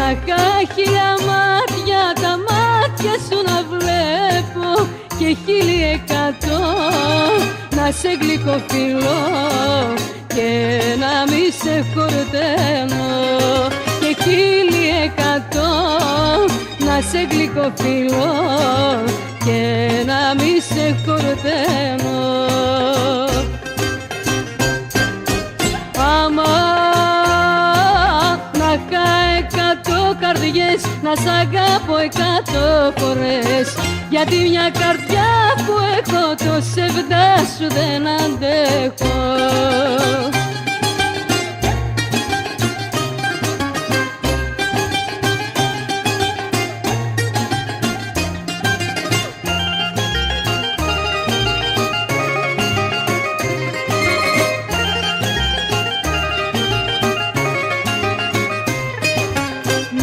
Να είχα χίλια μάτια, τα μάτια σου να βλέπω και 1100 να σε γλυκοφιλώ και να μη σε χορταίνω και 1100 να σε γλυκοφιλώ και να μη σε χορταίνω. Άμα να είχα 100 καρδιές να σ' αγαπώ 100 φορές, γιατί μια καρδιά που έχω το σεβδά σου δεν αντέχω.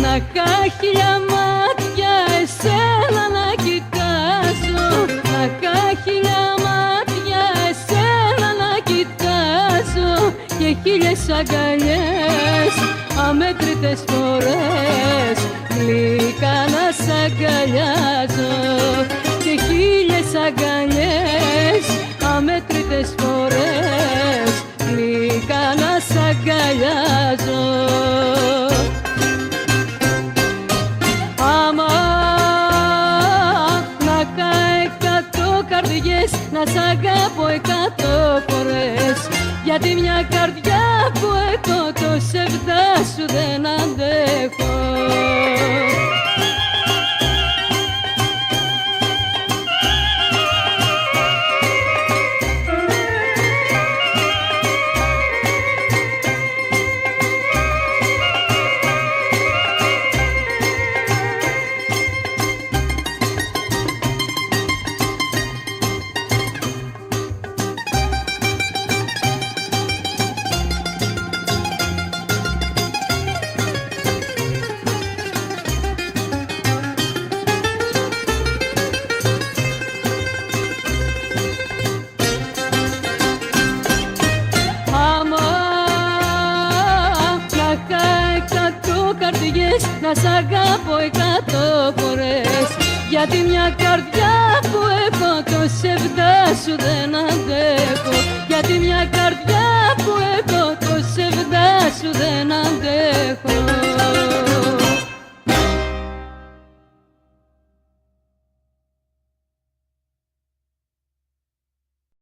Να είχα χίλια μάτια εσένα να κοιτάζω, να είχα χίλια μάτια εσένα να κοιτάζω και 1000 αγκαλιές αμέτρητες φορές γλυκά να σ' αγκαλιάζω και 1000 αγκαλιές αμέτρητες φορές γλυκά να σ' αγκαλιάζω. Να σ' αγαπώ 100 φορές, γιατί μια καρδιά που έχω το σεβδά σου δεν αντέχω. Να σ' αγαπώ 100 φορές, γιατί μια καρδιά που έχω το σεβδά σου δεν αντέχω, γιατί μια καρδιά που